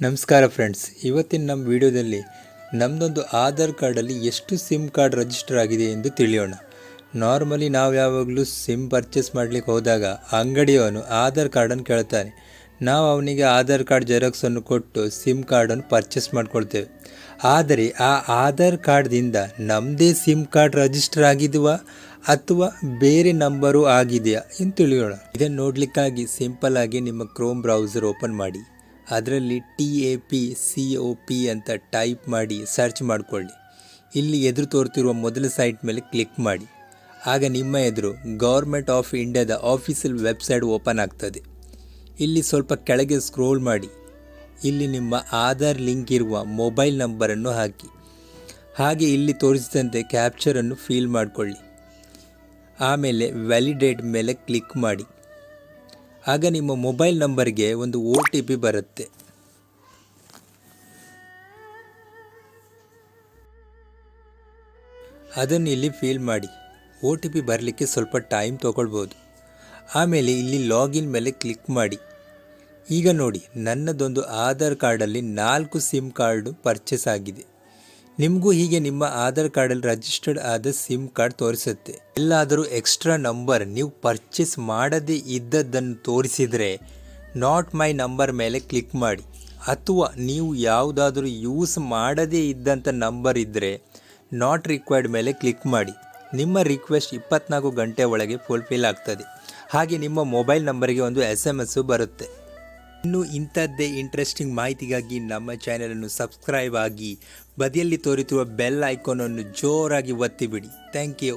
ನಮಸ್ಕಾರ ಫ್ರೆಂಡ್ಸ್, ಇವತ್ತಿನ ನಮ್ಮ ವಿಡಿಯೋದಲ್ಲಿ ನಮ್ಮದೊಂದು ಆಧಾರ್ ಕಾರ್ಡಲ್ಲಿ ಎಷ್ಟು ಸಿಮ್ ಕಾರ್ಡ್ ರಿಜಿಸ್ಟರ್ ಆಗಿದೆ ಎಂದು ತಿಳಿಯೋಣ. ನಾರ್ಮಲಿ ನಾವು ಯಾವಾಗಲೂ ಸಿಮ್ ಪರ್ಚೇಸ್ ಮಾಡಲಿಕ್ಕೆ ಹೋದಾಗ ಅಂಗಡಿಯವನು ಆಧಾರ್ ಕಾರ್ಡನ್ನು ಕೇಳ್ತಾನೆ. ನಾವು ಅವನಿಗೆ ಆಧಾರ್ ಕಾರ್ಡ್ ಜೆರಾಕ್ಸನ್ನು ಕೊಟ್ಟು ಸಿಮ್ ಕಾರ್ಡನ್ನು ಪರ್ಚೇಸ್ ಮಾಡ್ಕೊಳ್ತೇವೆ. ಆದರೆ ಆ ಆಧಾರ್ ಕಾರ್ಡ್ದಿಂದ ನಮ್ಮದೇ ಸಿಮ್ ಕಾರ್ಡ್ ರಿಜಿಸ್ಟರ್ ಆಗಿದೆಯಾ ಅಥವಾ ಬೇರೆ ನಂಬರು ಆಗಿದೆಯಾ ಎಂದು ತಿಳಿಯೋಣ. ಇದನ್ನು ನೋಡಲಿಕ್ಕಾಗಿ ಸಿಂಪಲ್ ಆಗಿ ನಿಮ್ಮ ಕ್ರೋಮ್ ಬ್ರೌಸರ್ ಓಪನ್ ಮಾಡಿ. ಅದರಲ್ಲಿ TAPCOP ಅಂತ ಟೈಪ್ ಮಾಡಿ ಸರ್ಚ್ ಮಾಡಿಕೊಳ್ಳಿ. ಇಲ್ಲಿ ಎದುರು ತೋರ್ತಿರುವ ಮೊದಲ ಸೈಟ್ ಮೇಲೆ ಕ್ಲಿಕ್ ಮಾಡಿ. ಆಗ ನಿಮ್ಮ ಎದುರು ಗೌರ್ಮೆಂಟ್ ಆಫ್ ಇಂಡಿಯಾದ ಆಫೀಸಿಯಲ್ ವೆಬ್ಸೈಟ್ ಓಪನ್ ಆಗ್ತದೆ. ಇಲ್ಲಿ ಸ್ವಲ್ಪ ಕೆಳಗೆ ಸ್ಕ್ರೋಲ್ ಮಾಡಿ. ಇಲ್ಲಿ ನಿಮ್ಮ ಆಧಾರ್ ಲಿಂಕ್ ಇರುವ ಮೊಬೈಲ್ ನಂಬರನ್ನು ಹಾಕಿ. ಹಾಗೆ ಇಲ್ಲಿ ತೋರಿಸಿದಂತೆ ಕ್ಯಾಪ್ಚರನ್ನು ಫಿಲ್ ಮಾಡಿಕೊಳ್ಳಿ. ಆಮೇಲೆ ವ್ಯಾಲಿಡೇಟ್ ಮೇಲೆ ಕ್ಲಿಕ್ ಮಾಡಿ. ಆಗ ನಿಮ್ಮ ಮೊಬೈಲ್ ನಂಬರ್ಗೆ ಒಂದು OTP ಬರುತ್ತೆ. ಅದನ್ನು ಇಲ್ಲಿ ಫಿಲ್ ಮಾಡಿ. OTP ಬರಲಿಕ್ಕೆ ಸ್ವಲ್ಪ ಟೈಮ್ ತಗೊಳ್ಬೋದು. ಆಮೇಲೆ ಇಲ್ಲಿ ಲಾಗಿನ್ ಮೇಲೆ ಕ್ಲಿಕ್ ಮಾಡಿ. ಈಗ ನೋಡಿ, ನನ್ನದೊಂದು ಆಧಾರ್ ಕಾರ್ಡಲ್ಲಿ 4 ಸಿಮ್ ಕಾರ್ಡು ಪರ್ಚೇಸ್ ಆಗಿದೆ. ನಿಮಗೂ ಹೀಗೆ ನಿಮ್ಮ ಆಧಾರ್ ಕಾರ್ಡಲ್ಲಿ ರಿಜಿಸ್ಟರ್ಡ್ ಆದ ಸಿಮ್ ಕಾರ್ಡ್ ತೋರಿಸುತ್ತೆ. ಎಲ್ಲಾದರೂ ಎಕ್ಸ್ಟ್ರಾ ನಂಬರ್ ನೀವು ಪರ್ಚೇಸ್ ಮಾಡದೇ ಇದ್ದದ್ದನ್ನು ತೋರಿಸಿದರೆ ನಾಟ್ ಮೈ ನಂಬರ್ ಮೇಲೆ ಕ್ಲಿಕ್ ಮಾಡಿ. ಅಥವಾ ನೀವು ಯಾವುದಾದ್ರೂ ಯೂಸ್ ಮಾಡದೇ ಇದ್ದಂಥ ನಂಬರ್ ಇದ್ದರೆ ನಾಟ್ ರಿಕ್ವೈರ್ಡ್ ಮೇಲೆ ಕ್ಲಿಕ್ ಮಾಡಿ. ನಿಮ್ಮ ರಿಕ್ವೆಸ್ಟ್ 24 ಗಂಟೆ ಒಳಗೆ ಫುಲ್ಫಿಲ್ ಆಗ್ತದೆ. ಹಾಗೆ ನಿಮ್ಮ ಮೊಬೈಲ್ ನಂಬರಿಗೆ ಒಂದು SMS ಬರುತ್ತೆ. ಇನ್ನು ಇಂಥದ್ದೇ ಇಂಟ್ರೆಸ್ಟಿಂಗ್ ಮಾಹಿತಿಗಾಗಿ ನಮ್ಮ ಚಾನಲನ್ನು ಸಬ್ಸ್ಕ್ರೈಬ್ ಆಗಿ, ಬದಿಯಲ್ಲಿ ತೋರಿಸುವ ಬೆಲ್ ಐಕಾನನ್ನು ಜೋರಾಗಿ ಒತ್ತಿಬಿಡಿ. Thank you.